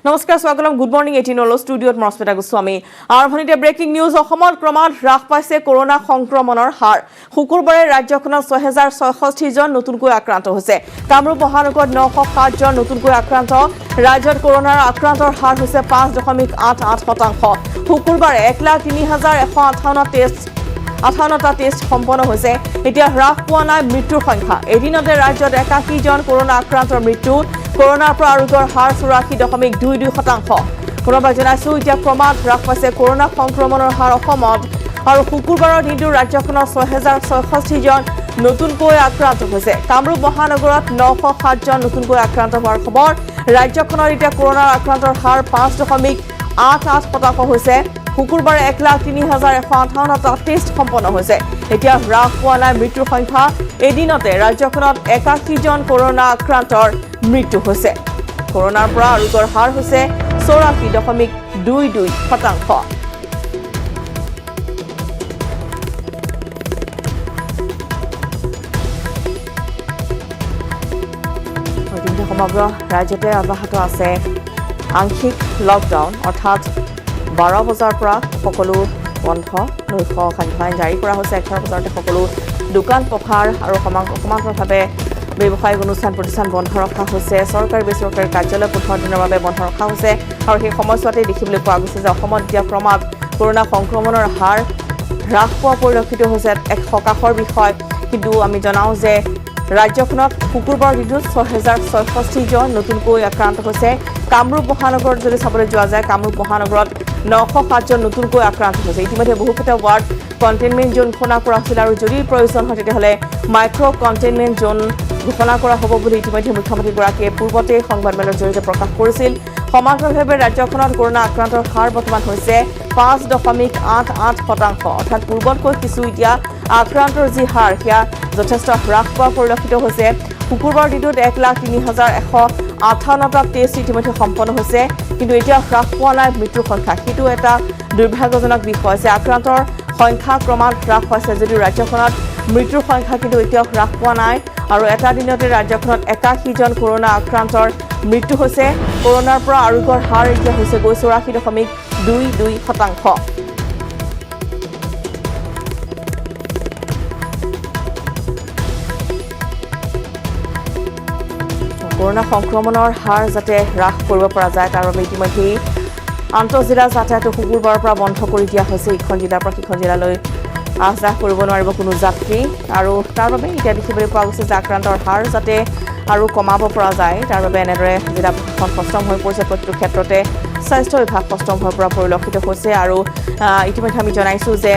নমস্কাৰ স্বাগতম good morning 18 ষ্টুডিঅ'ত মস্মিতা গোস্বামী আৰম্ভণিতে ব্ৰেকিং নিউজ অসমত ক্ৰমাৎ হ্ৰাস পাইছে কৰোনা সংক্ৰমণৰ হাৰ শুকুৰবাৰে ৰাজ্যখনত 6066 জন নতুনকৈ আক্ৰান্ত হৈছে কামৰূপ মহানগৰত 907 জন নতুনকৈ আক্ৰান্ত ৰাজ্যত কৰোনাৰ আক্ৰান্তৰ হাৰ হৈছে 5.88% শুকুৰবাৰে 1,03,158টা টেষ্ট সম্পন্ন হৈছে এতিয়া হ্ৰাস পোৱা নাই মৃত্যুৰ সংখ্যা এদিনতে ৰাজ্যত 81 জন কৰোনা আক্ৰান্তৰ মৃত্যু কৰোনাৰ পৰা আৰোগ্যৰ হাৰ 84.22% পুনৰবাৰ জনাইছো এতিয়া ক্ৰমাৎ হ্ৰাস পাইছে কৰোনা সংক্ৰমণৰ হাৰ অসমত আৰু শুকুৰবাৰৰ দিনটো ৰাজ্যখনৰ 6066 জন নতুনকৈ আক্ৰান্ত হৈছে কামৰূপ মহানগৰত 907 জন নতুনকৈ আক্ৰান্ত হোৱাৰ খবৰ ৰাজ্যখনৰ এতিয়া কৰোনাৰ আক্ৰান্তৰ হাৰ 5.88% হৈছে শুকুৰবাৰে 1,03,158টা টেষ্ট সম্পন্ন হৈছে এতিয়া হ্ৰাস পোৱা নাই মৃত্যুৰ সংখ্যা এদিনতে ৰাজ্যখনত 81 জন কৰোনা আক্ৰান্তৰ মৃত্যু হৈছে কৰোনাৰ পৰা আৰোগ্যৰ হাৰ হৈছে 84.22% সমগ্ৰ ৰাজ্যতে অব্যাহত আছে আংশিক লকডাউন অৰ্থাৎ 12 বজাৰ পৰা সকলো বন্ধ নৈশ সান্ধ্য জাৰি কৰা হৈছে 11 বজাতে সকলো দোকান পথাৰ আৰু সমান্তৰালভাৱে ব্যৱসায়িক অনুষ্ঠান প্ৰতিষ্ঠান বন্ধ ৰখা হৈছে চৰকাৰী বেচৰকাৰী কাৰ্যালয় 15 দিনৰ বাবে বন্ধ ৰখা হৈছে আৰু সেই সময়ছোৱাতে দেখিবলৈ পোৱা গৈছে যে অসমত এতিয়া ক্ৰমাৎ কৰোনা সংক্ৰমণৰ হাৰ হ্ৰাস পোৱা পৰিলক্ষিত হৈছে এক সকাহৰ বিষয় কিন্তু আমি জনাওঁ যে ৰাজ্যখনত শুকুৰবাৰৰ দিনটোত 6066 জন নতুনকৈ আক্ৰান্ত হৈছে কামৰূপ মহানগৰত যদি চাবলৈ যোৱা যায় কামৰূপ মহানগৰত 907 জন নতুনকৈ আক্ৰান্ত হৈছে ইতিমধ্যে বহুকেইটা ৱাৰ্ড কণ্টেইনমেণ্ট জোন ঘোষণা কৰা হৈছিল আৰু যদি প্ৰয়োজন হয় তেতিয়াহ'লে মাইক্ৰ' কণ্টেইনমেণ্ট জোন ঘোষণা কৰা হ'ব বুলি ইতিমধ্যে মুখ্যমন্ত্ৰীগৰাকীয়ে পূৰ্বতে সংবাদমেলৰ জৰিয়তে প্ৰকাশ কৰিছিল সমান্তৰালভাৱে ৰাজ্যখনত কৰোনা আক্ৰান্তৰ হাৰ বৰ্তমান হৈছে 5.88% অৰ্থাৎ পূৰ্বতকৈ কিছু এতিয়া আক্ৰান্তৰ যি হাৰ সেয়া যথেষ্ট হ্ৰাস পোৱা পৰিলক্ষিত হৈছে শুকুৰবাৰ দিনটোত 1,03,158টা টেষ্ট ইতিমধ্যে সম্পন্ন হৈছে কিন্তু এতিয়া হ্ৰাস পোৱা নাই মৃত্যুৰ সংখ্যা সেইটো এটা দুৰ্ভাগ্যজনক বিষয় যে আক্ৰান্তৰ সংখ্যা ক্ৰমাৎ হ্ৰাস পাইছে যদিও ৰাজ্যখনত মৃত্যুৰ সংখ্যা কিন্তু এতিয়াও হ্ৰাস পোৱা নাই আৰু এটা দিনতে ৰাজ্যখনত 81 জন কৰোনা আক্ৰান্তৰ মৃত্যু হৈছে কৰোনাৰ পৰা আৰোগ্যৰ হাৰ এতিয়া হৈছে 84.22% কৰোনা সংক্ৰমণৰ হাৰ যাতে হ্ৰাস কৰিব পৰা যায় তাৰ বাবে ইতিমধ্যে আন্তঃজিলা যাতায়াত শুকুৰবাৰৰ পৰা বন্ধ কৰি দিয়া হৈছে ইখন জিলাৰ পৰা সিখন জিলালৈ আহ যাহ কৰিব নোৱাৰিব কোনো যাত্ৰী আৰু তাৰ বাবে এতিয়া দেখিবলৈ পোৱা গৈছে যে আক্ৰান্তৰ হাৰ যাতে আৰু কমাব পৰা যায় তাৰ বাবে এনেদৰে জিলা প্ৰশাসন সষ্টম হৈ পৰিছে প্ৰতিটো ক্ষেত্ৰতে স্বাস্থ্য বিভাগ সষ্টম হৈ পৰা পৰিলক্ষিত হৈছে আৰু ইতিমধ্যে আমি জনাইছোঁ যে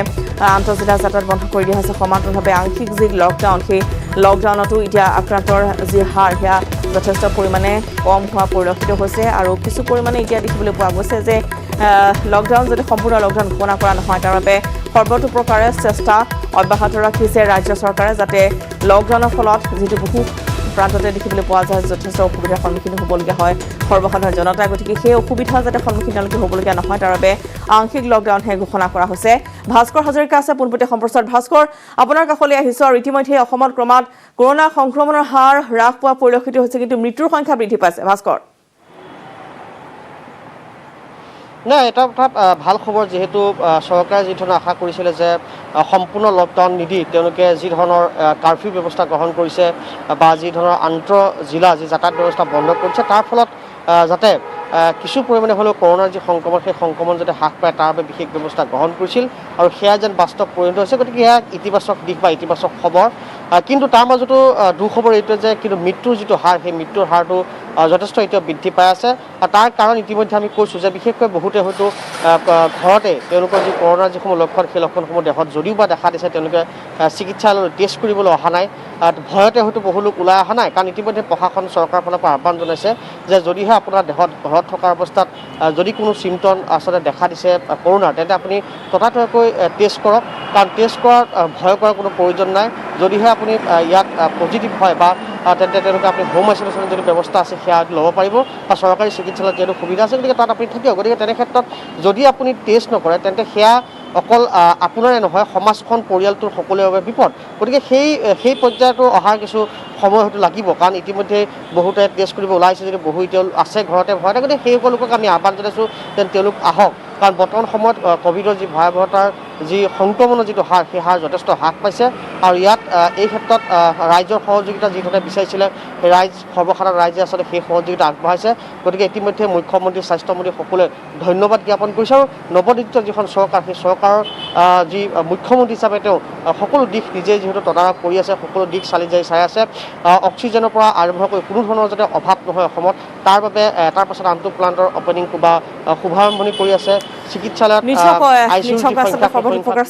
আন্তঃজিলা যাতায়াত বন্ধ কৰি দিয়া হৈছে সমান্তৰালভাৱে আংশিক যি লকডাউন সেই লকডাউনতো এতিয়া আক্ৰান্তৰ যি হাৰ সেয়া যথেষ্ট পৰিমাণে কম হোৱা পৰিলক্ষিত হৈছে আৰু কিছু পৰিমাণে এতিয়া দেখিবলৈ পোৱা গৈছে যে লকডাউন যদি সম্পূৰ্ণ লকডাউন ঘোষণা কৰা নহয় তাৰ বাবে সৰ্বতোপ্ৰকাৰে চেষ্টা অব্যাহত ৰাখিছে ৰাজ্য চৰকাৰে যাতে লকডাউনৰ ফলত যিটো বহু প্ৰান্ততে দেখিবলৈ পোৱা যায় যথেষ্ট অসুবিধাৰ সন্মুখীন হ'বলগীয়া হয় সৰ্বসাধাৰণ জনতা গতিকে সেই অসুবিধা যাতে সন্মুখীন হ'বলগীয়া নহয় তাৰ বাবে আংশিক লকডাউনহে ঘোষণা কৰা হৈছে ভাস্কৰ হাজৰিকা আছে পোনপটীয়া সম্প্ৰচাৰ ভাস্কৰ আপোনাৰ কাষলৈ আহিছোঁ আৰু ইতিমধ্যে অসমত ক্ৰমাৎ কৰোনা সংক্ৰমণৰ হাৰ হ্ৰাস পোৱা পৰিলক্ষিত হৈছে কিন্তু মৃত্যুৰ সংখ্যা বৃদ্ধি পাইছে ভাস্কৰ না এটা কথা ভাল খবৰ যেহেতু চৰকাৰে যি ধৰণৰ আশা কৰিছিলে যে সম্পূৰ্ণ লকডাউন নিদি তেওঁলোকে যি ধৰণৰ কাৰফিউ ব্যৱস্থা গ্ৰহণ কৰিছে বা যি ধৰণৰ আন্তঃজিলা যি যাতায়াত ব্যৱস্থা বন্ধ কৰিছে তাৰ ফলত যাতে কিছু পৰিমাণে হ'লেও কৰোনাৰ যি সংক্ৰমণ সেই সংক্ৰমণ যাতে হ্ৰাস পায় তাৰ বাবে বিশেষ ব্যৱস্থা গ্ৰহণ কৰিছিল আৰু সেয়া যেন বাস্তৱ পৰিণত হৈছে গতিকে এয়া ইতিবাচক দিশ বা ইতিবাচক খবৰ কিন্তু তাৰ মাজতো দুখবৰ এইটোৱে যে কিন্তু মৃত্যুৰ যিটো হাৰ সেই মৃত্যুৰ হাৰটো যথেষ্ট এতিয়া বৃদ্ধি পাই আছে আৰু তাৰ কাৰণ ইতিমধ্যে আমি কৈছোঁ যে বিশেষকৈ বহুতে হয়তো ঘৰতে তেওঁলোকৰ যি কৰোনাৰ যিসমূহ লক্ষণ সেই লক্ষণসমূহ দেহত যদিও বা দেখা দিছে তেওঁলোকে চিকিৎসালয়লৈ টেষ্ট কৰিবলৈ অহা নাই ভয়তে হয়তো বহু লোক ওলাই অহা নাই কাৰণ ইতিমধ্যে প্ৰশাসন চৰকাৰৰ ফালৰ পৰা আহ্বান জনাইছে যে যদিহে আপোনাৰ দেহত ঘৰত থকা অৱস্থাত যদি কোনো চিমটম আচলতে দেখা দিছে কৰোনাৰ তেন্তে আপুনি ততাতৈয়াকৈ টেষ্ট কৰক কাৰণ টেষ্ট কৰাত ভয় কৰাৰ কোনো প্ৰয়োজন নাই যদিহে আপুনি ইয়াত পজিটিভ হয় বা তেন্তে তেওঁলোকে আপুনি হোম আইচলেশ্যনৰ যদি ব্যৱস্থা আছে সেয়া ল'ব পাৰিব বা চৰকাৰী চিকিৎসালয়ত যিহেতু সুবিধা আছে গতিকে তাত আপুনি থাকিব গতিকে তেনে ক্ষেত্ৰত যদি আপুনি টেষ্ট নকৰে তেন্তে সেয়া অকল আপোনাৰে নহয় সমাজখন পৰিয়ালটোৰ সকলোৰে বাবে বিপদ গতিকে সেই পৰ্যায়টো অহাৰ কিছু সময় হয়তো লাগিব, কাৰণ ইতিমধ্যে বহুতে টেষ্ট কৰিব ওলাইছে, যদি বহু এতিয়া আছে ঘৰতে ভয়তে, গতিকে সেই সকলোকক আমি আহ্বান জনাইছোঁ যেন তেওঁলোক আহক, কাৰণ বৰ্তমান সময়ত ক'ভিডৰ যি ভয়াৱহতাৰ যি সংক্ৰমণৰ যিটো হাৰ, সেই হাৰ যথেষ্ট হ্ৰাস পাইছে। আৰু ইয়াত এই ক্ষেত্ৰত ৰাইজৰ সহযোগিতা যিধৰণে বিচাৰিছিলে, সেই সৰ্বসাধাৰণ ৰাইজে আচলতে সেই সহযোগিতা আগবঢ়াইছে। গতিকে ইতিমধ্যে মুখ্যমন্ত্ৰী, স্বাস্থ্যমন্ত্ৰী সকলোৱে ধন্যবাদ জ্ঞাপন কৰিছে। আৰু নৱনিৰ্বাচিত যিখন চৰকাৰ, সেই চৰকাৰৰ যি মুখ্যমন্ত্ৰী হিচাপে তেওঁ সকলো দিশ নিজে যিহেতু তদাৰক কৰি আছে, সকলো দিশ চাই আছে। অক্সিজেনৰ পৰা আৰম্ভ কৰি কোনো ধৰণৰ যাতে অভাৱ নহয় অসমত, তাৰ বাবে এটাৰ পাছত আনটো প্লাণ্টৰ অপেনিং বা শুভাৰম্ভণি কৰি আছে। চিকিৎসালয়ত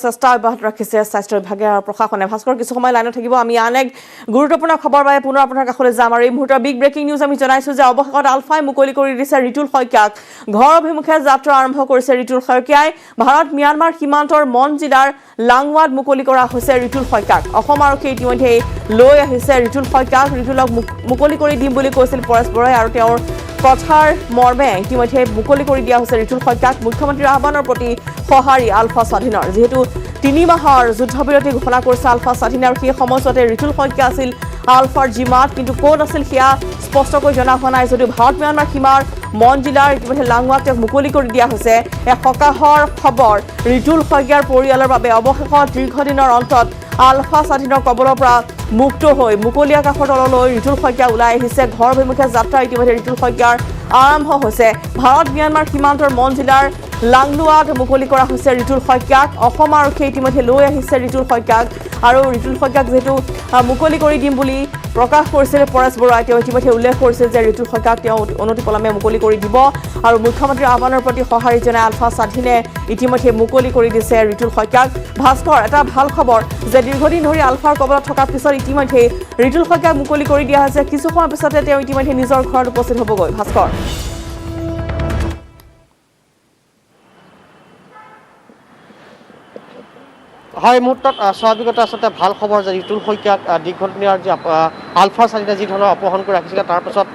চেষ্টা অব্যাহত ৰাখিছে স্বাস্থ্য বিভাগে আৰু প্ৰশাসনে। ভাস্কৰ, কিছু সময় লাইনত থাকিব, আমি আন এক গুৰুত্বপূৰ্ণ খবৰ বাবে পুনৰ আপোনাৰ কাষলৈ যাম। আৰু এই মুহূৰ্তৰ বিগ ব্ৰেকিং নিউজ আমি জনাইছোঁ যে অৱশেষত আলফাই মুকলি কৰি দিছে ৰিতুল শইকীয়াক। ঘৰ অভিমুখে যাত্ৰা আৰম্ভ কৰিছে ৰিতুল শইকীয়াই। ভাৰত ম্যানমাৰ সীমান্তৰ মন জিলাৰ লাংৱাত মুকলি কৰা হৈছে ৰিতুল শইকীয়াক। অসম আৰক্ষীয়ে ইতিমধ্যে লৈ আহিছে ৰিতুল শইকীয়াক। ৰিতুলক মুকলি কৰি দিম বুলি কৈছিল পৰেশ বৰাই, আৰু তেওঁৰ কথাৰ মৰ্মে ইতিমধ্যে মুকলি কৰি দিয়া হৈছে ৰিতুল শইকীয়াক। মুখ্যমন্ত্ৰীৰ আহ্বানৰ প্ৰতি সঁহাৰি আলফা স্বাধীনৰ, যিহেতু 3 মাহৰ যুদ্ধবিৰতি ঘোষণা কৰিছে আলফা স্বাধীনে, আৰু সেই সময়ছোৱাতে ৰিতুল শইকীয়া আছিল আলফাৰ জিমাত, কিন্তু ক'ত আছিল সেয়া স্পষ্টকৈ জনা হোৱা নাই। যদিও ভাৰত ম্যানমাৰ সীমাৰ মন জিলাৰ ইতিমধ্যে লাংৱাক তেওঁক মুকলি কৰি দিয়া হৈছে। এক সকাহৰ খবৰ ৰিতুল শইকীয়াৰ পৰিয়ালৰ বাবে। অৱশেষত দীৰ্ঘদিনৰ অন্তত আলফা স্বাধীনৰ কবলৰ পৰা মুক্ত হৈ মুকলি আকাশৰ তললৈ ৰিতুল শইকীয়া ওলাই আহিছে। ঘৰ অভিমুখে যাত্ৰা ইতিমধ্যে ৰিতুল শইকীয়াৰ আৰম্ভ হৈছে। ভাৰত ম্যানমাৰ সীমান্তৰ মন জিলাৰ লাংলুৱাত মুকলি কৰা হৈছে ৰিতুল শইকীয়াক। অসম আৰক্ষীয়ে ইতিমধ্যে লৈ আহিছে ৰিতুল শইকীয়াক, আৰু ৰিতুল শইকীয়াক যিহেতু মুকলি কৰি দিম বুলি প্ৰকাশ কৰিছিল পৰেশ বৰাই, তেওঁ ইতিমধ্যে উল্লেখ কৰিছিল যে ৰিতুল শইকীয়াক তেওঁ অনতিপলমে মুকলি কৰি দিব। আৰু মুখ্যমন্ত্ৰীৰ আহ্বানৰ প্ৰতি সঁহাৰি জনাই আলফা স্বাধীনে ইতিমধ্যে মুকলি কৰি দিছে ৰিতুল শইকীয়াক। ভাস্কৰ, এটা ভাল খবৰ যে দীৰ্ঘদিন ধৰি আলফাৰ কবলত থকাৰ পিছত ইতিমধ্যে ৰিতুল শইকীয়াক মুকলি কৰি দিয়া হৈছে। কিছু সময়ৰ পিছতে তেওঁ ইতিমধ্যে নিজৰ ঘৰত উপস্থিত হ'বগৈ। ভাস্কৰ, হয়, এই মুহূৰ্তত স্বাভাৱিকতে আচলতে ভাল খবৰ যে ৰিতুল শইকীয়াক দীৰ্ঘদিনীয়াৰ যি আলফা স্বাধীনে যি ধৰণৰ অপহৰণ কৰি ৰাখিছিলে, তাৰ পাছত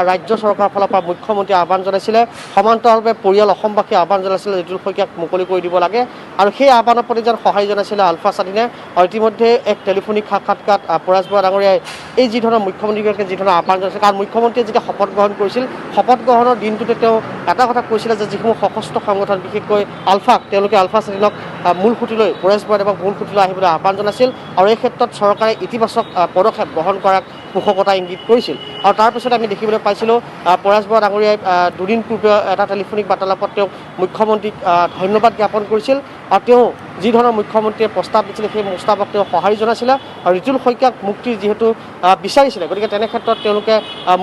ৰাজ্য চৰকাৰৰ ফালৰ পৰা মুখ্যমন্ত্ৰীয়ে আহ্বান জনাইছিলে, সমান্তৰালভাৱে পৰিয়াল অসমবাসীয়ে আহ্বান জনাইছিলে ৰিতুল শইকীয়াক মুকলি কৰি দিব লাগে, আৰু সেই আহ্বানৰ প্ৰতি যেন সঁহাৰি জনাইছিলে আলফা স্বাধীনে। আৰু ইতিমধ্যে এক টেলিফোনিক সাক্ষাৎকাৰত পৰেশ বৰা ডাঙৰীয়াই এই যি ধৰণৰ মুখ্যমন্ত্ৰীগৰাকীয়ে যি ধৰণৰ আহ্বান জনাইছে, কাৰণ মুখ্যমন্ত্ৰীয়ে যেতিয়া শপত গ্ৰহণ কৰিছিল, শপত গ্ৰহণৰ দিনটোতে তেওঁ এটা কথা কৈছিলে যে যিসমূহ সশস্ত্ৰ সংগঠন, বিশেষকৈ আলফাক, তেওঁলোকে আলফা স্বাধীনক মূল সুঁতিলৈ, পৰেশ বৰাদেৱক মূল সুঁতিলৈ আহিবলৈ আহ্বান জনাইছিল, আৰু এই ক্ষেত্ৰত চৰকাৰে ইতিবাচক পদক্ষেপ গ্ৰহণ কৰাক পোষকতা ইংগিত কৰিছিল। আৰু তাৰপিছত আমি দেখিবলৈ পাইছিলোঁ পৰেশ বৰা ডাঙৰীয়াই দুদিন পূৰ্বে এটা টেলিফোনিক বাৰ্তালাপত তেওঁক মুখ্যমন্ত্ৰীক ধন্যবাদ জ্ঞাপন কৰিছিল, আৰু তেওঁ যি ধৰণৰ মুখ্যমন্ত্ৰীয়ে প্ৰস্তাৱ দিছিলে সেই প্ৰস্তাৱক তেওঁ সঁহাৰি জনাইছিলে। আৰু ৰিতুল শইকীয়াক মুক্তি যিহেতু বিচাৰিছিলে, গতিকে তেনে ক্ষেত্ৰত তেওঁলোকে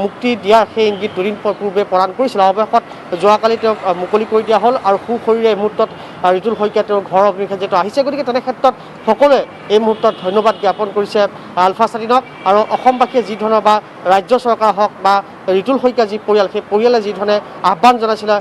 মুক্তি দিয়াৰ সেই ইংগিত দুদিন পূৰ্বে প্ৰদান কৰিছিল। অৱশেষত যোৱাকালি তেওঁক মুকলি কৰি দিয়া হ'ল, আৰু সুশৰীৰে এই মুহূৰ্তত ৰিতুল শইকীয়া তেওঁৰ ঘৰৰ অভিমুখে যিহেতু আহিছে, গতিকে তেনে ক্ষেত্ৰত সকলোৱে এই মুহূৰ্তত ধন্যবাদ জ্ঞাপন কৰিছে আলফা স্বাধীনক। আৰু অসমবাসীয়ে যি ধৰণৰ বা ৰাজ্য চৰকাৰ হওক বা ৰিতুল শইকীয়া যি পৰিয়াল, সেই পৰিয়ালে যি ধৰণে আহ্বান জনাইছিলে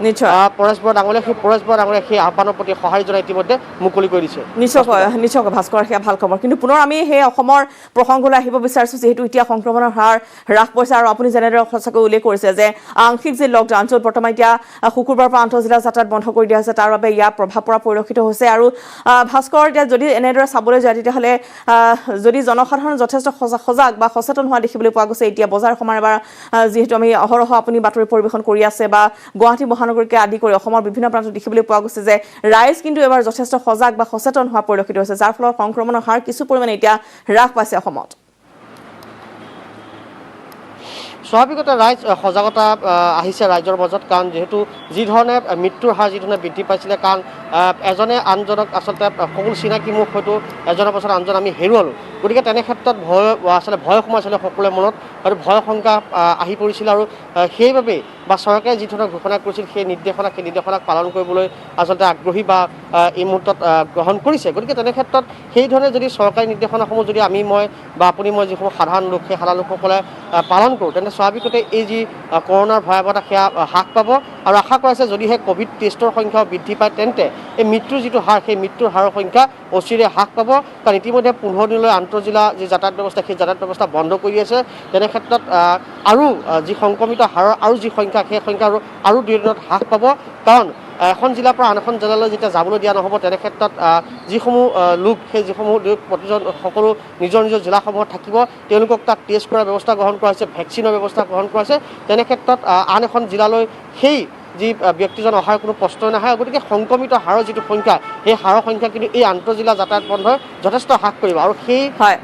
পৰেশ বৰা ডাঙৰীয়াই, সেই পৰেশ বৰা ডাঙৰীয়াই সেই আহ্বানৰ প্ৰতি সঁহাৰি জনাই ইতিমধ্যে মুকলি কৰি দিছে। নিশ্চয়কৈ ভাস্কৰ, সেয়া ভাল খবৰ। কিন্তু পুনৰ আমি সেই অসমৰ প্ৰসংগলৈ আহিব বিচাৰিছোঁ, যিহেতু এতিয়া সংক্ৰমণৰ হাৰ হ্ৰাস পাইছে, আৰু আপুনি যেনেদৰে সঁচাকৈ উল্লেখ কৰিছে যে আংশিক যি লকডাউন, য'ত বৰ্তমান এতিয়া শুকুৰবাৰৰ পৰা আন্তঃজিলা যাতায়াত বন্ধ কৰি দিয়া হৈছে, তাৰ বাবে ইয়াৰ প্ৰভাৱ পৰা পৰিলক্ষিত হৈছে। আৰু ভাস্কৰ, এতিয়া যদি এনেদৰে চাবলৈ যায়, তেতিয়াহ'লে যদি জনসাধাৰণ যথেষ্ট সজাগ বা সচেতন হোৱা দেখিবলৈ পোৱা গৈছে। এতিয়া বজাৰ সমাৰ এবাৰ যিহেতু আমি অহৰহ আপুনি বাতৰি পৰিৱেশন কৰি আছে, বা গুৱাহাটী মহানগৰীকে আদি কৰি অসমৰ বিভিন্ন প্ৰান্তত দেখিবলৈ পোৱা গৈছে যে ৰাইজ কিন্তু এবাৰ যথেষ্ট সজাগ বা সচেতন হোৱা পৰিলক্ষিত হৈছে, যাৰ ফলত সংক্ৰমণৰ হাৰ কিছু পৰিমাণে এতিয়া হ্ৰাস পাইছে অসমত। স্বাভাৱিকতে ৰাইজ সজাগতা আহিছে ৰাইজৰ মাজত, কাৰণ যিহেতু যি ধৰণে মৃত্যুৰ হাৰ যি ধৰণে বৃদ্ধি পাইছিলে, কাৰণ এজনে আনজনক আচলতে সকলো চিনাকি মুখ হয়তো এজনৰ পাছত আনজন আমি হেৰুৱালোঁ, গতিকে তেনে ক্ষেত্ৰত ভয় সোমাইছিলে সকলোৰে মনত, আৰু ভয় শংকা আহি পৰিছিল। আৰু সেইবাবেই বা চৰকাৰে যি ধৰণৰ ঘোষণা কৰিছিল সেই নিৰ্দেশনাক পালন কৰিবলৈ আচলতে আগ্ৰহী বা এই মুহূৰ্তত গ্ৰহণ কৰিছে। গতিকে তেনে ক্ষেত্ৰত সেইধৰণে যদি চৰকাৰী নিৰ্দেশনাসমূহ যদি মই বা আপুনি যিসমূহ সাধাৰণ লোক, সেই সাধাৰণ লোকসকলে পালন কৰোঁ, তেন্তে স্বাভাৱিকতে এই যি কৰোণাৰ ভয়াৱহতা সেয়া হ্ৰাস পাব। আৰু আশা কৰাইছে যদিহে ক'ভিড টেষ্টৰ সংখ্যাও বৃদ্ধি পায়, তেন্তে এই মৃত্যুৰ যিটো হাৰ, সেই মৃত্যুৰ হাৰৰ সংখ্যা অচিৰে হ্ৰাস পাব, কাৰণ ইতিমধ্যে 15 দিনলৈ আন্তঃজিলা যি যাতায়াত ব্যৱস্থা, সেই যাতায়াত ব্যৱস্থা বন্ধ কৰি আছে। তেনে ক্ষেত্ৰত আৰু যি সংক্ৰমিত হাৰৰ আৰু যি সংখ্যা, সেই সংখ্যা আৰু 2 দিনত হ্ৰাস পাব, কাৰণ এখন জিলাৰ পৰা আন এখন জিলালৈ যেতিয়া যাবলৈ দিয়া নহ'ব তেনে ক্ষেত্ৰত যিসমূহ লোক সেই যিসমূহ লোক প্ৰতিজন সকলো নিজৰ নিজৰ জিলাসমূহত থাকিব তেওঁলোকক তাত টেষ্ট কৰাৰ ব্যৱস্থা গ্ৰহণ কৰা হৈছে ভেকচিনৰ ব্যৱস্থা গ্ৰহণ কৰা হৈছে তেনে ক্ষেত্ৰত আন এখন জিলালৈ সেই যি ব্যক্তিজন অহাৰ কোনো প্ৰশ্নই নাহে গতিকে সংক্ৰমিত হাৰৰ যিটো সংখ্যা সেই হাৰৰ সংখ্যা কিন্তু এই আন্তঃজিলা যাতায়াত বন্ধই যথেষ্ট হ্ৰাস কৰিব আৰু সেই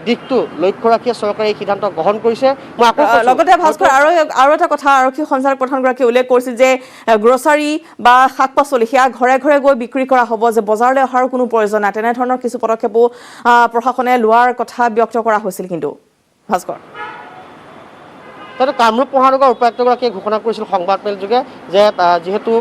দিশটো লক্ষ্য ৰাখিয়ে চৰকাৰে এই সিদ্ধান্ত গ্ৰহণ কৰিছে মই আকৌ লগতে ভাস্কৰ আৰু এটা কথা আৰক্ষী সঞ্চালক প্ৰধানগৰাকীয়ে উল্লেখ কৰিছিল যে গ্ৰছাৰী বা শাক পাচলি সেয়া ঘৰে ঘৰে গৈ বিক্ৰী কৰা হ'ব যে বজাৰলৈ অহাৰ কোনো প্ৰয়োজন নাই তেনেধৰণৰ কিছু পদক্ষেপো প্ৰশাসনে লোৱাৰ কথা ব্যক্ত কৰা হৈছিল কিন্তু ভাস্কৰ তাতে কামৰূপ মহানগৰ উপায়ুক্তগৰাকীয়ে ঘোষণা কৰিছিল সংবাদমেল যোগে যে যিহেতু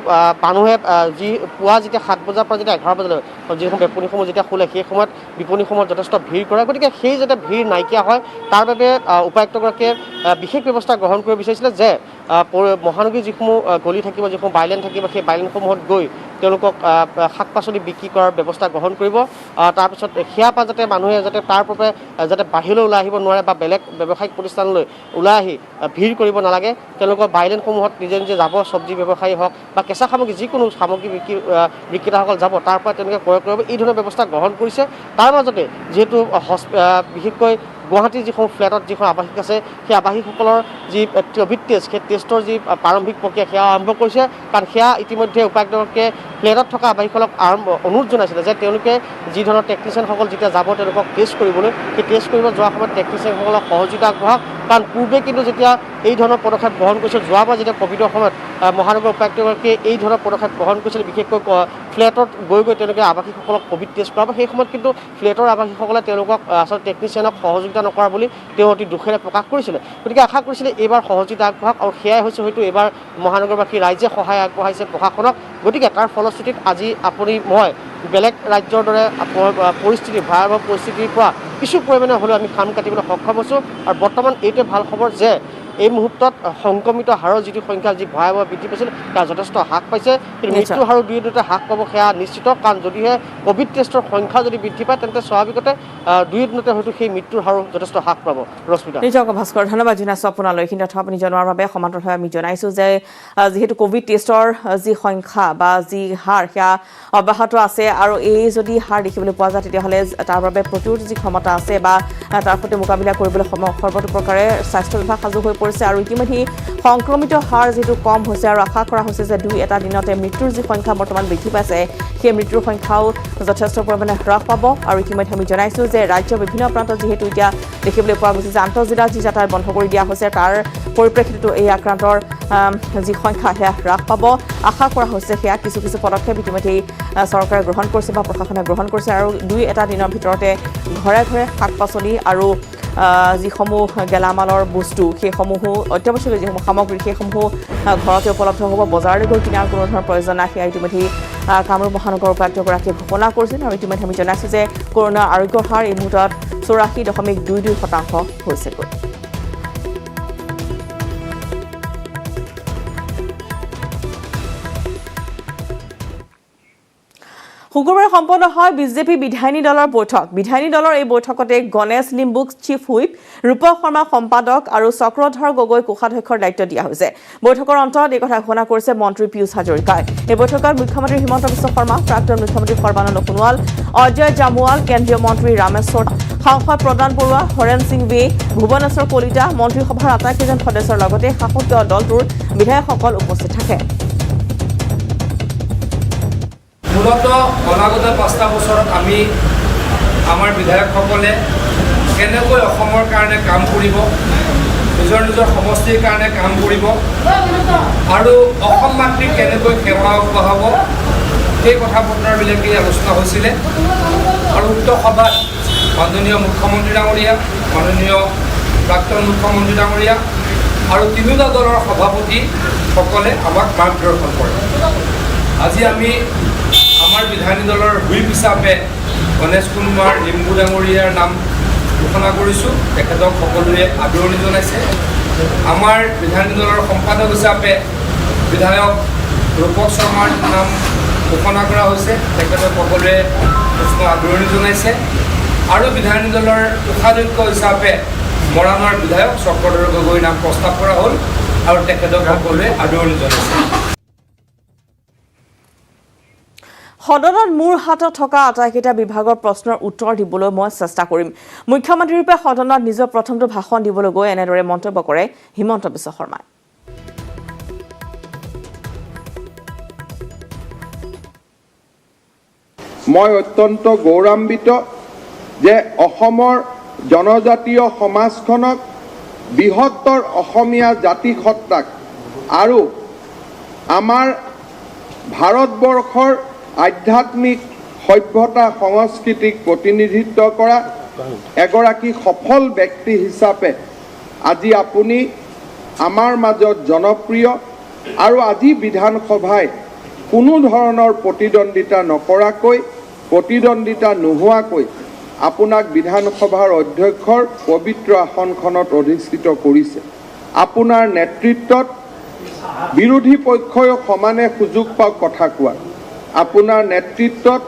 মানুহে যি পুৱা যেতিয়া 7 বজাৰ পৰা যেতিয়া 11 বজালৈ যিসমূহ বিপণীসমূহ যেতিয়া খোলে সেই সময়ত বিপণীসমূহত যথেষ্ট ভিৰ কৰে গতিকে সেই যাতে ভিৰ নাইকিয়া হয় তাৰ বাবে উপায়ুক্তগৰাকীয়ে বিশেষ ব্যৱস্থা গ্ৰহণ কৰিব বিচাৰিছিলে যে মহানগৰীৰ যিসমূহ গলি থাকিব যিসমূহ বাইলেন থাকিব সেই বাইলেনসমূহত গৈ তেওঁলোকক শাক পাচলি বিক্ৰী কৰাৰ ব্যৱস্থা গ্ৰহণ কৰিব তাৰপিছত সেয়াৰ পৰা যাতে মানুহে যাতে তাৰ বাবে যাতে বাহিৰলৈ ওলাই আহিব নোৱাৰে বা বেলেগ ব্যৱসায়িক প্ৰতিষ্ঠানলৈ ওলাই আহি ভিৰ কৰিব নালাগে তেওঁলোকৰ বাইলেনসমূহত নিজে নিজে যাব চব্জি ব্যৱসায়ী হওক বা কেঁচা সামগ্ৰী যিকোনো সামগ্ৰী বিক্ৰেতাসকল যাব তাৰ পৰা তেওঁলোকে ক্ৰয় কৰিব এই ধৰণৰ ব্যৱস্থা গ্ৰহণ কৰিছে তাৰ মাজতে যিহেতু বিশেষকৈ গুৱাহাটীৰ যিসমূহ ফ্লেটত যিখন আৱাসিক আছে সেই আৱাসিকসকলৰ যি ক'ভিড টেষ্ট সেই টেষ্টৰ যি প্ৰাৰম্ভিক প্ৰক্ৰিয়া সেয়া আৰম্ভ কৰিছে কাৰণ সেয়া ইতিমধ্যে উপায়ুক্তগৰাকীয়ে ফ্লেটত থকা আৱাসিকসকলক অনুৰোধ জনাইছিলে যে তেওঁলোকে যি ধৰণৰ টেকনিচিয়ানসকল যেতিয়া যাব তেওঁলোকক টেষ্ট কৰিবলৈ সেই টেষ্ট কৰিব যোৱাৰ সময়ত টেকনিচিয়ানসকলক সহযোগিতা আগবঢ়াওক কাৰণ পূৰ্বে কিন্তু যেতিয়া এই ধৰণৰ পদক্ষেপ গ্ৰহণ কৰিছিল যোৱাবাৰ যেতিয়া ক'ভিডৰ সময়ত মহানগৰ উপায়ুক্তগৰাকীয়ে এই ধৰণৰ পদক্ষেপ গ্ৰহণ কৰিছিল বিশেষকৈ ফ্লেটত গৈ তেওঁলোকে আৱাসিকসকলক ক'ভিড টেষ্ট কৰাব সেই সময়ত কিন্তু ফ্লেটৰ আৱাসিকসকলে তেওঁলোকক আচলতে টেকনিচিয়ানক সহযোগিতা নকৰা বুলি তেওঁ অতি দুখেৰে প্ৰকাশ কৰিছিলে গতিকে আশা কৰিছিলে এইবাৰ সহযোগিতা আগবঢ়াওক আৰু সেয়াই হৈছে হয়তো এইবাৰ মহানগৰবাসী ৰাইজে সহায় আগবঢ়াইছে প্ৰশাসনক গতিকে তাৰ ফলশ্ৰুতিত আজি আপুনি মই বেলেগ ৰাজ্যৰ দৰে পৰিস্থিতি ভয়াৱহ পৰিস্থিতিৰ পৰা কিছু পৰিমাণে হ'লেও আমি খাম কাটিবলৈ সক্ষম হৈছোঁ আৰু বৰ্তমান এইটোৱে ভাল খবৰ যে এই মুহূৰ্তত সংক্ৰমিত হাৰৰ যিটো সংখ্যা যি ভয়াৱহ বৃদ্ধি পাইছিল তাৰ যথেষ্ট হ্ৰাস পাইছে কিন্তু মৃত্যুৰ হাৰো দুই দুটা হ্ৰাস পাব সেয়া নিশ্চিত কাৰণ যদিহে ক'ভিড টেষ্টৰ সংখ্যা যদি বৃদ্ধি পায় তেন্তে স্বাভাৱিকতে দুই দিনতে হয়তো সেই মৃত্যুৰ হাৰো যথেষ্ট হ্ৰাস পাব ৰশ্মিতা নিজক ভাস্কৰ ধন্যবাদ জনাইছোঁ আপোনালৈ এইখিনি তথ্য আপুনি জনোৱাৰ বাবে সমান্তৰালভাৱে আমি জনাইছোঁ যে যিহেতু ক'ভিড টেষ্টৰ যি সংখ্যা বা যি হাৰ সেয়া অব্যাহত আছে আৰু এই যদি হাৰ দেখিবলৈ পোৱা যায় তেতিয়াহ'লে তাৰ বাবে প্ৰতিৰোধ যি ক্ষমতা আছে বা তাৰ সৈতে মোকাবিলা কৰিবলৈ সৰ্বতোপ্ৰকাৰে স্বাস্থ্য বিভাগ সাজু হৈ পৰিছে আৰু ইতিমধ্যে সংক্ৰমিত হাৰ যিটো কম হৈছে আৰু আশা কৰা হৈছে যে দুই এটা দিনতে মৃত্যুৰ যি সংখ্যা বৰ্তমান বৃদ্ধি পাইছে সেই মৃত্যুৰ সংখ্যাও যথেষ্ট পৰিমাণে হ্ৰাস পাব আৰু ইতিমধ্যে আমি জনাইছোঁ যে ৰাজ্যৰ বিভিন্ন প্ৰান্তত যিহেতু এতিয়া দেখিবলৈ পোৱা গৈছে যে আন্তঃজিলা যি যাতায়াত বন্ধ কৰি দিয়া হৈছে তাৰ পৰিপ্ৰেক্ষিততো এই আক্ৰান্তৰ যি সংখ্যা সেয়া হ্ৰাস পাব আশা কৰা হৈছে সেয়া কিছু কিছু পদক্ষেপ ইতিমধ্যেই চৰকাৰে গ্ৰহণ কৰিছে বা প্ৰশাসনে গ্ৰহণ কৰিছে আৰু দুই এটা দিনৰ ভিতৰতে ঘৰে ঘৰে শাক পাচলি আৰু যিসমূহ গেলামালৰ বস্তু সেইসমূহো অত্যাৱশ্যকীয় যিসমূহ সামগ্ৰী সেইসমূহো ঘৰতে উপলব্ধ হ'ব বজাৰলৈ গৈ কিনাৰ কোনো ধৰণৰ প্ৰয়োজন নাই সেয়া ইতিমধ্যেই কামৰূপ মহানগৰ উপায়ুক্তগৰাকীয়ে ঘোষণা কৰিছিল আৰু ইতিমধ্যে আমি জনাইছোঁ যে কৰোনা আৰোগ্যৰ হাৰ এই মুহূৰ্তত 84.22% হৈছেগৈ শুকুৰবাৰে সম্পন্ন হয় বিজেপি বিধায়িনী দলৰ বৈঠক বিধায়িনী দলৰ এই বৈঠকতে গণেশ লিম্বুক চিফ হুইপ ৰূপক শৰ্মা সম্পাদক আৰু চক্ৰধৰ গগৈ কোষাধ্যক্ষৰ দায়িত্ব দিয়া হৈছে বৈঠকৰ অন্তত এই কথা ঘোষণা কৰিছে মন্ত্ৰী পীয়ুষ হাজৰিকাই এই বৈঠকত মুখ্যমন্ত্ৰী হিমন্ত বিশ্ব শৰ্মা প্ৰাক্তন মুখ্যমন্ত্ৰী সৰ্বানন্দ সোণোৱাল অজয় জামুৱাল কেন্দ্ৰীয় মন্ত্ৰী ৰামেশ্বৰ সাংসদ প্ৰদান বৰুৱা হৰেণ সিং বে ভুৱনেশ্বৰ কলিতা মন্ত্ৰীসভাৰ আটাইকেইজন সদস্যৰ লগতে শাসকীয় দলটোৰ বিধায়কসকল উপস্থিত থাকে মূলত অনাগত 5টা বছৰত আমি আমাৰ বিধায়কসকলে কেনেকৈ অসমৰ কাৰণে কাম কৰিব নিজৰ নিজৰ সমষ্টিৰ কাৰণে কাম কৰিব আৰু অসম মাতৃক কেনেকৈ সেৱা আগবঢ়াব সেই কথা বতৰাবিলাকেই আলোচনা হৈছিলে আৰু উক্ত সভাত মাননীয় মুখ্যমন্ত্ৰী ডাঙৰীয়া মাননীয় প্ৰাক্তন মুখ্যমন্ত্ৰী ডাঙৰীয়া আৰু তিনিওটা দলৰ সভাপতিসকলে আমাক মাৰ্গদৰ্শন কৰে আজি আমি আমাৰ বিধায়িনী দলৰ হুইপ হিচাপে গণেশ কুমাৰ লিম্বু ডাঙৰীয়াৰ নাম ঘোষণা কৰিছোঁ তেখেতক সকলোৱে আদৰণি জনাইছে আমাৰ বিধায়িনী দলৰ সম্পাদক হিচাপে বিধায়ক ৰূপক শৰ্মাৰ নাম ঘোষণা কৰা হৈছে তেখেতক সকলোৱে আদৰণি জনাইছে আৰু বিধায়িনী দলৰ কোষাধ্যক্ষ হিচাপে মৰাণৰ বিধায়ক চক্ৰধৰ গগৈৰ নাম প্ৰস্তাৱ কৰা হ'ল আৰু তেখেতক সকলোৱে আদৰণি জনাইছে সদনত মোৰ হাতত থকা আটাইকেইটা বিভাগৰ প্ৰশ্নৰ উত্তৰ দিবলৈ মই চেষ্টা কৰিম মুখ্যমন্ত্ৰীৰূপে সদনত নিজৰ প্ৰথমটো ভাষণ দিবলৈ গৈ এনেদৰে মন্তব্য কৰে হিমন্ত বিশ্ব শৰ্মাই মই অত্যন্ত গৌৰৱান্বিত যে অসমৰ জনজাতীয় সমাজখনক বৃহত্তৰ অসমীয়া জাতিসত্তাক আৰু আমাৰ ভাৰতবৰ্ষৰ আধ্যাত্মিক সভ্যতা সংস্কৃতিক প্ৰতিনিধিত্ব কৰা এগৰাকী সফল ব্যক্তি হিচাপে আজি আপুনি আমাৰ মাজত জনপ্ৰিয় আৰু আজি বিধানসভাই কোনো ধৰণৰ প্ৰতিদ্বন্দ্বিতা নকৰাকৈ প্ৰতিদ্বন্দ্বিতা নোহোৱাকৈ আপোনাক বিধানসভাৰ অধ্যক্ষৰ পবিত্ৰ আসনখনত অধিষ্ঠিত কৰিছে আপোনাৰ নেতৃত্বত বিৰোধী পক্ষই সমানে সুযোগ পাওক কথা কোৱা আপোনাৰ নেতৃত্বত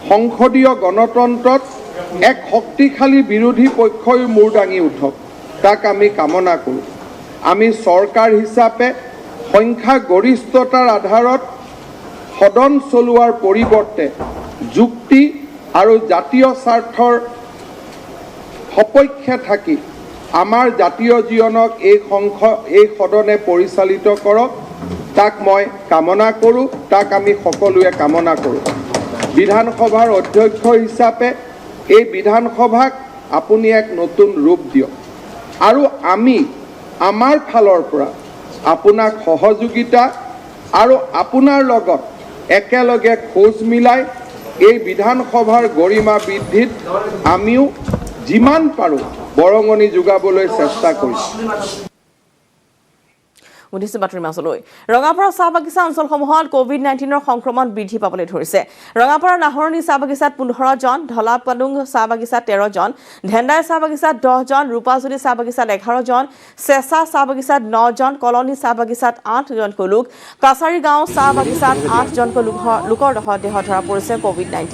সংসদীয় গণতন্ত্ৰত এক শক্তিশালী বিৰোধী পক্ষই মূৰ দাঙি উঠক তাক আমি কামনা কৰোঁ আমি চৰকাৰ হিচাপে সংখ্যা গৰিষ্ঠতাৰ আধাৰত সদন চলোৱাৰ পৰিৱৰ্তে যুক্তি আৰু জাতীয় স্বাৰ্থৰ সপক্ষে থাকি আমাৰ জাতীয় জীৱনক এই সদনে পৰিচালিত কৰক তাক মই কামনা কৰোঁ তাক আমি সকলোৱে কামনা কৰোঁ বিধানসভাৰ অধ্যক্ষ হিচাপে এই বিধানসভাক আপুনি এক নতুন ৰূপ দিয়ক আৰু আমি আমাৰ ফালৰ পৰা আপোনাক সহযোগিতা আৰু আপোনাৰ লগত একেলগে খোজ মিলাই এই বিধানসভাৰ গৰিমা বৃদ্ধিত আমিও যিমান পাৰোঁ বৰঙণি যোগাবলৈ চেষ্টা কৰিম উদ্দেশ্য বাতৰি মাছলৈ ৰঙাপাৰা চাহ বাগিচা অঞ্চলসমূহত কোভিড-19ৰ সংক্ৰমণ বৃদ্ধি পাবলৈ ধৰিছে ৰঙাপাৰা নাহৰণি চাহ বাগিচাত 15 জন ঢলাপাডুং চাহ বাগিচাত 13 জন ঢেণ্ডাই চাহ বাগিচাত 10 জন ৰূপাজুলি চাহ বাগিচাত 11 জন চেঁচা চাহ বাগিচাত 9 জন কলনী চাহ বাগিচাত 8 জনকৈ লোক কাছাৰী গাঁও চাহ বাগিচাত 8 জনকৈ লোকৰ দেহত ধৰা পৰিছে কোভিড-19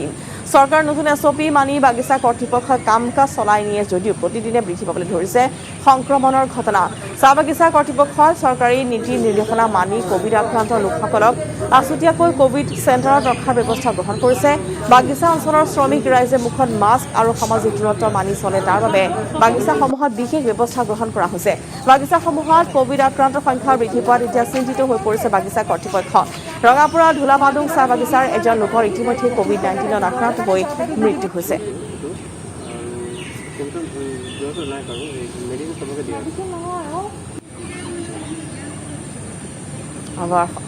চৰকাৰ নতুন এছঅপি মানি বাগিচা কৰ্তৃপক্ষই কাম-কাজ চলাই নিয়ে যদিও প্ৰতিদিনে বৃদ্ধি পাবলৈ ধৰিছে সংক্ৰমণৰ ঘটনা চাহ বাগিচা কৰ্তৃপক্ষই চৰকাৰী নীতি নিৰ্দেশনা মানি কোভিড আক্ৰান্ত লোকসকলক আছুতীয়াকৈ কোভিড চেণ্টাৰত ৰখাৰ ব্যৱস্থা গ্ৰহণ কৰিছে বাগিচা অঞ্চলৰ শ্ৰমিক ৰাইজে মুখত মাস্ক আৰু সামাজিক দূৰত্ব মানি চলে তাৰ বাবে বাগিচাসমূহত বিশেষ ব্যৱস্থা গ্ৰহণ কৰা হৈছে বাগিচাসমূহত কোভিড আক্ৰান্তৰ সংখ্যা বৃদ্ধি পোৱাত এতিয়া চিন্তিত হৈ পৰিছে বাগিচা কৰ্তৃপক্ষ ৰঙাপুৰা ঢোলাপাডুং চাহ বাগিচাৰ এজন লোকৰ ইতিমধ্যে কোভিড-19ত আক্ৰান্ত হৈ মৃত্যু হৈছে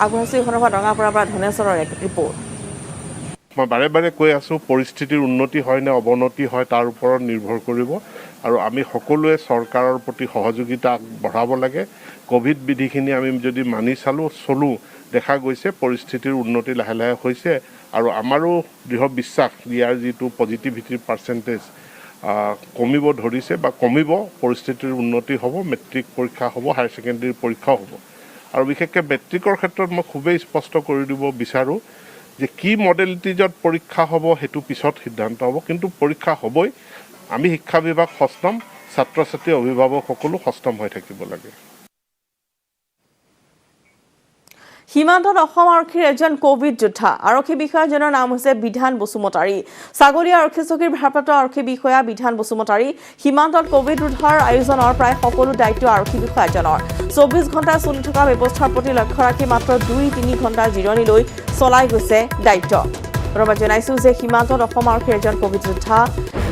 আগবঢ়াইছো এই সন্দৰ্ভত ৰঙাপাৰাৰ পৰা ধনেশ্বৰৰ এক ৰিপৰ্ট মই বাৰে বাৰে কৈ আছোঁ পৰিস্থিতিৰ উন্নতি হয় নে অৱনতি হয় তাৰ ওপৰত নিৰ্ভৰ কৰিব আৰু আমি সকলোৱে চৰকাৰৰ প্ৰতি সহযোগিতা বঢ়াব লাগে কোভিড বিধিখিনি আমি যদি মানি চলোঁ দেখা গৈছে পৰিস্থিতিৰ উন্নতি লাহে লাহে হৈছে আৰু আমাৰো দৃঢ় বিশ্বাস ইয়াৰ যিটো পজিটিভিটিৰ পাৰ্চেণ্টেজ কমিব ধৰিছে বা কমিব পৰিস্থিতিৰ উন্নতি হ'ব মেট্ৰিক পৰীক্ষা হ'ব হায়াৰ ছেকেণ্ডেৰী পৰীক্ষাও হ'ব আৰু বিশেষকৈ মেট্ৰিকৰ ক্ষেত্ৰত মই খুবেই স্পষ্ট কৰি দিব বিচাৰোঁ যে কি মডেলিটিজত পৰীক্ষা হ'ব সেইটো পিছত সিদ্ধান্ত হ'ব কিন্তু পৰীক্ষা হ'বই আমি শিক্ষা বিভাগ সষ্টম ছাত্ৰ ছাত্ৰী অভিভাৱক সকলো সষ্টম হৈ থাকিব লাগে সীমান্তত অসম আৰক্ষীৰ এজন কোভিড যোদ্ধা আৰক্ষী বিষয়াজনৰ নাম হৈছে বিধান বসুমতাৰী ছাগলীয়া আৰক্ষী চকীৰ ভাৰপ্ৰাপ্ত আৰক্ষী বিষয়া বিধান বসুমতাৰী সীমান্তত কোভিড ৰোধৰ আয়োজনৰ প্ৰায় সকলো দায়িত্ব আৰক্ষী বিষয়াজনৰ 24 ঘণ্টা চলি থকা ব্যৱস্থাৰ প্ৰতি লক্ষ্য ৰাখি মাত্ৰ 2-3 ঘণ্টা জিৰণি লৈ চলাই গৈছে দায়িত্ব ৰবা জনাইছো যে সীমান্তত অসম আৰক্ষীৰ এজন কোভিড যোদ্ধা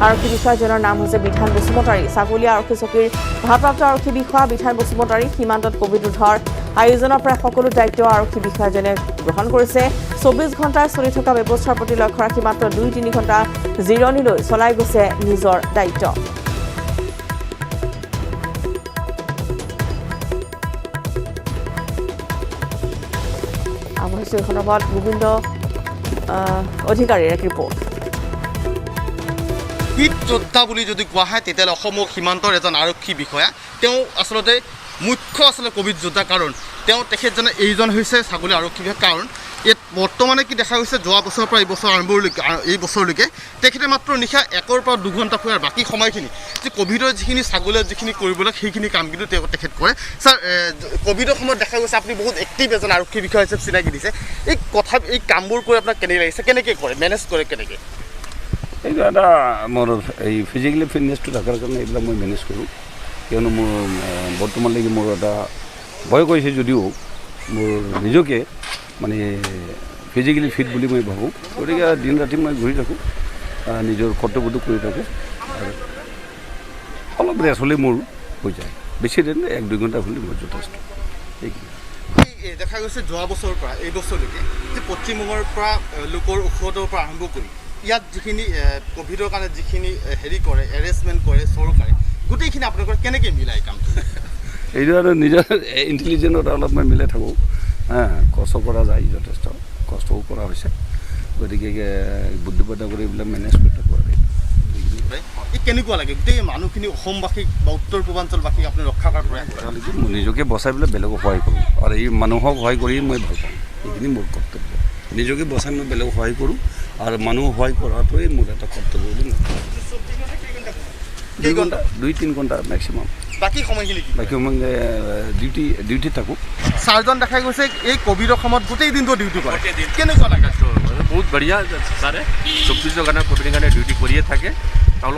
আৰক্ষী বিষয়াজনৰ নাম হৈছে বিধান বসুমতাৰী ছাগলীয়া আৰক্ষী চকীৰ ভাৰপ্ৰাপ্ত আৰক্ষী বিষয়া বিধান বসুমতাৰী সীমান্তত কোভিড ৰোধৰ আয়োজনৰ প্ৰায় সকলো দায়িত্ব আৰক্ষী বিষয়াজনে গ্ৰহণ কৰিছে 24 ঘণ্টা চলি থকা ব্যৱস্থাৰ প্ৰতি লক্ষ্য ৰাখি মাত্ৰ 2-3 ঘণ্টা জিৰণি লৈ চলাই গৈছে নিজৰ দায়িত্ব আগবঢ়াইছো এই সন্দৰ্ভত গোবিন্দ অধিকাৰীৰ এক ৰিপৰ্ট কোভিড যোদ্ধা বুলি যদি কোৱা হয় তেতিয়াহ'লে অসমৰ সীমান্তৰ এজন আৰক্ষী বিষয়া তেওঁ আচলতে মুখ্য আচলতে কোভিড যোদ্ধা কাৰণ তেখেতজনে এইজন হৈছে ছাগলী আৰক্ষী বিষয়া কাৰণ ইয়াত বৰ্তমানে কি দেখা গৈছে যোৱা বছৰৰ পৰা এই বছৰলৈকে তেখেতে মাত্ৰ নিশা 1 পৰা 2 ঘণ্টা ফুৰাৰ বাকী সময়খিনি যে ক'ভিডৰ যিখিনি ছাগলীৰ যিখিনি কৰিব লাগে সেইখিনি কাম কিন্তু তেখেত কৰে। ছাৰ ক'ভিডৰ সময়ত দেখা গৈছে আপুনি বহুত এক্টিভ এজন আৰক্ষী বিষয়া হিচাপে চিনাকি দিছে, এই কামবোৰ কৰি আপোনাক কেনেকৈ লাগিছে, কেনেকৈ কৰে, মেনেজ কৰে কেনেকৈ? এইটো এটা মোৰ এই ফিজিকেলি ফিটনেছটো থকাৰ কাৰণে এইবিলাক মই মেনেজ কৰোঁ, কিয়নো মোৰ বৰ্তমানলৈকে মোৰ এটা ভয় কৰিছে যদিও মোৰ নিজকে মানে ফিজিকেলি ফিট বুলি মই ভাবোঁ। গতিকে দিন ৰাতি মই ঘূৰি থাকোঁ, নিজৰ কৰ্তব্যটো কৰি থাকোঁ আৰু অলপ ৰেষ্ট হ'লে মোৰ হৈ যায়, বেছি দিন 1-2 ঘণ্টা হ'লে মোৰ যথেষ্ট। দেখা গৈছে যোৱা বছৰৰ পৰা এই বছৰলৈকে যে পশ্চিমবংগৰ পৰা লোকৰ ঔষধৰ পৰা আৰম্ভ কৰি ইয়াত যিখিনি ক'ভিডৰ কাৰণে যিখিনি কৰে এৰেঞ্জমেণ্ট কৰে চৰকাৰে, গোটেইখিনি আপোনালোকৰ কেনেকৈ মিলাই কামটো? এইটো আৰু নিজৰ ইণ্টেলিজেন্টত অলপ মই মিলাই থাকোঁ। কষ্ট কৰা যায়, যথেষ্ট কষ্টও কৰা হৈছে, গতিকে বুদ্ধিবদ্ধ কৰি এইবিলাক মেনেজ কৰি থাকোঁ আৰু এই কেনেকুৱা লাগে গোটেই মানুহখিনি অসমবাসীক বা উত্তৰ পূৰ্বাঞ্চলবাসীক আপুনি ৰক্ষা কৰাৰ প্ৰয়াস কৰে? নিজকে বচাই পেলাই বেলেগক সহায় কৰোঁ আৰু এই মানুহক সহায় কৰি মই ভাল পাওঁ, এইখিনি মোৰ কৰ্তব্য। নিজকে বচাই মই বেলেগক সহায় কৰোঁ আৰু মানুহক সহায় কৰাটোৱেই মোৰ এটা কৰ্তব্য বুলি নাভাবোঁ। 2-3 ঘণ্টা মেক্সিমাম, বাকী সময়খিনি ডিউটি থাকোঁ। ছাৰজন দেখা গৈছে এই ক'ভিডৰ সময়ত গোটেই দিনটো ডিউটি কৰে, কেনেকুৱা লাগে? বহুত বঢ়িয়া ছাৰে 24 ঘণ্টা ক'ভিডৰ কাৰণে ডিউটি কৰিয়ে থাকে,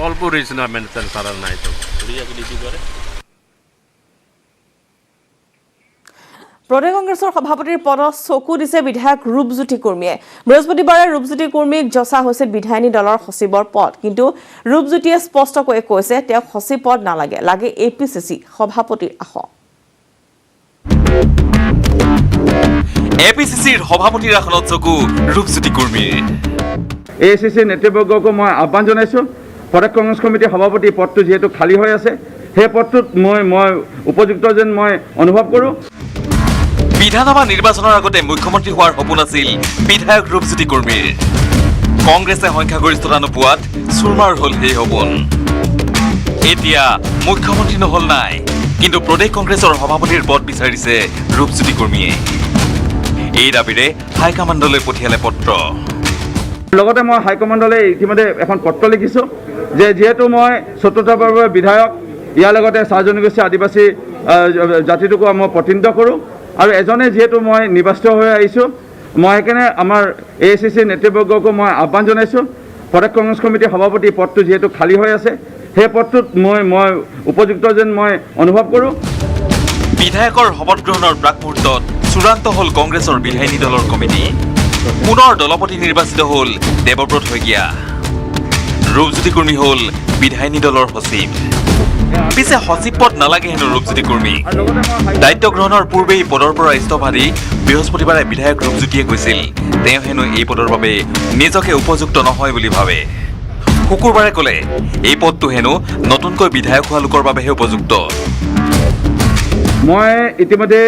অল্প ৰেষ্ট না মেণ্টেন ছাৰৰ নাই, তো বঢ়িয়াকৈ ডিউটি কৰে। প্ৰদেশ কংগ্ৰেছৰ সভাপতিৰ পদত চকু দিছে বিধায়ক ৰূপজ্যোতি কুৰ্মীয়ে। বৃহস্পতিবাৰে ৰূপজ্যোতি কুৰ্মীক যচা হৈছিল বিধায়িনী দলৰ সচিবৰ পদ, কিন্তু ৰূপজ্যোতিয়ে স্পষ্টকৈ কৈছে তেওঁক সচিব পদ নালাগে, লাগে APCC সভাপতিৰ আসন। APCCৰ সভাপতিৰ আসনত চকু ৰূপজ্যোতি কুৰ্মীৰ। ACC নেতৃবৰ্গকো মই আহ্বান জনাইছোঁ, প্ৰদেশ কংগ্ৰেছ কমিটিৰ সভাপতি পদটো যিহেতু খালী হৈ আছে, সেই পদটোত মই উপযুক্ত যেন মই অনুভৱ কৰোঁ। বিধানসভা নিৰ্বাচনৰ আগতে মুখ্যমন্ত্ৰী হোৱাৰ সপোন আছিল বিধায়ক ৰূপজ্যোতি কুৰ্মীৰ। কংগ্ৰেছে সংখ্যাগৰিষ্ঠতা নোপোৱাত চুৰমাৰ হ'ল সেই সপোন। এতিয়া মুখ্যমন্ত্ৰী নহল নাই, কিন্তু প্ৰদেশ কংগ্ৰেছৰ সভাপতিৰ পদ বিচাৰিছে ৰূপজ্যোতি কুৰ্মীয়ে। এই দাবীৰে হাইকমাণ্ডলৈ পঠিয়ালে পত্ৰ। লগতে মই হাইকমাণ্ডলৈ ইতিমধ্যে এখন পত্ৰ লিখিছোঁ যে যিহেতু মই চতুৰ্থবাৰৰ বিধায়ক, ইয়াৰ লগতে চাহ জনগোষ্ঠী আদিবাসী জাতিটোকো মই প্ৰতিনিধিত্ব কৰোঁ আৰু এজনে যিহেতু মই নিৰ্বাচিত হৈ আহিছোঁ, মই সেইকাৰণে আমাৰ ACC নেতৃবৰ্গকো মই আহ্বান জনাইছোঁ, প্ৰদেশ কংগ্ৰেছ কমিটিৰ সভাপতি পদটো যিহেতু খালী হৈ আছে, সেই পদটোত মই উপযুক্ত যেন মই অনুভৱ কৰোঁ। বিধায়কৰ শপত গ্ৰহণৰ প্ৰাক মুহূৰ্তত চূড়ান্ত হ'ল কংগ্ৰেছৰ বিধায়িনী দলৰ কমিটি। পুনৰ দলপতি নিৰ্বাচিত হ'ল দেৱব্ৰত শইকীয়া। ৰূপজ্যোতি কুৰ্মী হ'ল বিধায়িনী দলৰ সচিব। পিছে সচিব পদ নালাগে হেনো ৰূপজ্যোতি কুৰ্মী। দায়িত্ব গ্ৰহণৰ পূৰ্বেই পদৰ পৰা ইস্তফা দি বৃহস্পতিবাৰে বিধায়ক ৰূপজ্যোতিয়ে কৈছিল তেওঁ হেনো এই পদৰ বাবে নিজকে উপযুক্ত নহয় বুলি ভাবে। শুকুৰবাৰে ক'লে এই পদটো হেনো নতুনকৈ বিধায়ক হোৱা লোকৰ বাবেহে উপযুক্ত। মই ইতিমধ্যে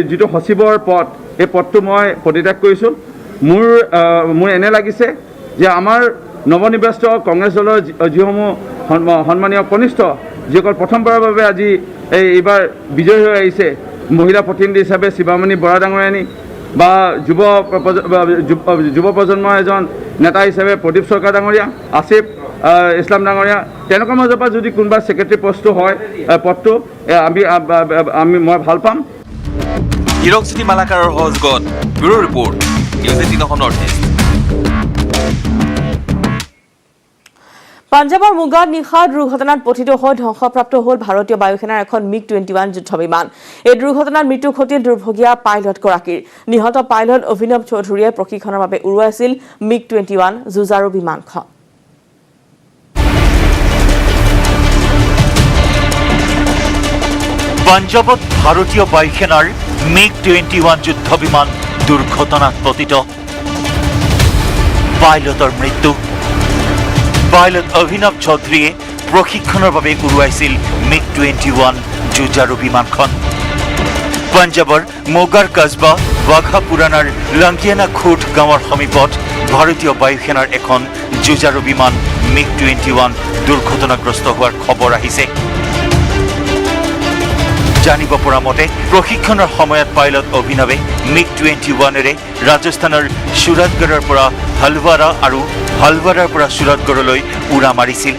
যিটো সচিবৰ পদ, এই পদটো মই পদত্যাগ কৰিছোঁ। মোৰ এনে লাগিছে যে আমাৰ নৱনিৰ্বাচিত কংগ্ৰেছ দলৰ যিসমূহ সন্মানীয় কনিষ্ঠ যিসকল প্ৰথমবাৰৰ বাবে আজি এইবাৰ বিজয়ী হৈ আহিছে, মহিলা প্ৰতিনিধি হিচাপে শিৱামণি বৰা ডাঙৰীয়ানী বা যুৱ প্ৰজন্মৰ এজন নেতা হিচাপে প্ৰদীপ চৰকাৰ ডাঙৰীয়া, আসিফ ইছলাম ডাঙৰীয়া, তেওঁলোকৰ মাজৰ পৰা যদি কোনোবা ছেক্ৰেটাৰী পদটো হয়, পদটো মই ভাল পাম। হিৰকজ্যোতি মালাকাৰৰ সহযোগত bureau report, news 18 north east. পাঞ্জাবৰ মুগাত নিশা দুৰ্ঘটনাত পতিত হৈ ধ্বংসপ্ৰাপ্ত হ'ল ভাৰতীয় বায়ুসেনাৰ এখন MiG-21 যুদ্ধ বিমান। এই দুৰ্ঘটনাত মৃত্যু ঘটিল দুৰ্ভগীয়া পাইলটগৰাকীৰ। নিহত পাইলট অভিনৱ চৌধুৰীয়ে প্ৰশিক্ষণৰ বাবে উৰুৱাইছিল MiG-21 যুঁজাৰু বিমানখন। পাঞ্জাবত ভাৰতীয় বায়ুসেনাৰ MiG-21 যুদ্ধ বিমান দুৰ্ঘটনাত পতিত, পাইলটৰ মৃত্যু। পাইলট অভিনৱ চৌধুৰীয়ে প্ৰশিক্ষণৰ বাবে উৰুৱাইছিল MiG-21 যুঁজাৰু বিমানখন। পাঞ্জাবৰ মোগাৰ কসবা ৱাঘা পুৰাণাৰ লংকিয়ানা খুট গাঁৱৰ সমীপত ভাৰতীয় বায়ুসেনাৰ এখন যুঁজাৰু বিমান MiG-21 দুৰ্ঘটনাগ্ৰস্ত হোৱাৰ খবৰ আহিছে। জানিব পৰা মতে প্ৰশিক্ষণৰ সময়ত পাইলট অভিনৱে MiG-21ৰে ৰাজস্থানৰ সুৰতগড়ৰ পৰা হালৱাৰা আৰু হালৱাৰাৰ পৰা সুৰতগড়লৈ উৰা মাৰিছিল।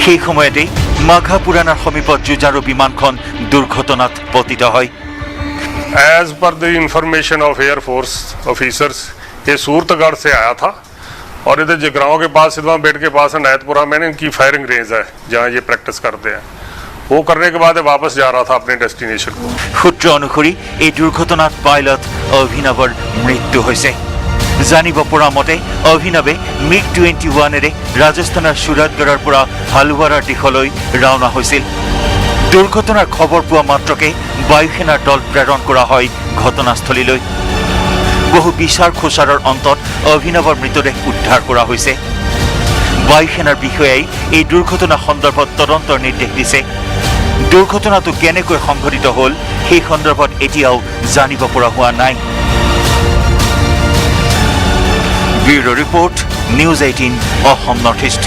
সেই সময়তেই মাঘা পুৰাণৰ সমীপত যুঁজাৰু বিমানখন দুৰ্ঘটনাত পতিত হয়। As per the information of Air Force officers, ये सूरतगढ़ से आया था और इधर जगराओं के पास सिद्धवा बेट के पास अनायतपुरा में इनकी फायरिंग रेंज है जहाँ ये प्रैक्टिस करते हैं। वो करने के बाद वापस जा रहा था अपने डेस्टिनेशन को। সূত্ৰ অনুসৰি এই দুৰ্ঘটনাত পাইলট অভিনৱৰ মৃত্যু হৈছে। জানিব পৰা মতে অভিনৱে MiG-21ৰে ৰাজস্থানৰ সুৰতগড়ৰ পৰা হালৱাৰাৰ দিশলৈ ৰাওনা হৈছিল। দুৰ্ঘটনাৰ খবৰ পোৱা মাত্ৰকে বায়ুসেনাৰ দল প্ৰেৰণ কৰা হয় ঘটনাস্থলীলৈ। বহু বিচাৰ খোচাৰৰ অন্তত অভিনৱৰ মৃতদেহ উদ্ধাৰ কৰা হৈছে। বায়ুসেনাৰ বিষয়াই এই দুৰ্ঘটনা সন্দৰ্ভত তদন্তৰ নিৰ্দেশ দিছে। দুৰ্ঘটনাটো কেনেকৈ সংঘটিত হ'ল সেই সন্দৰ্ভত এতিয়াও জানিব পৰা হোৱা নাই। Bureau' report, news 18 Assam north east.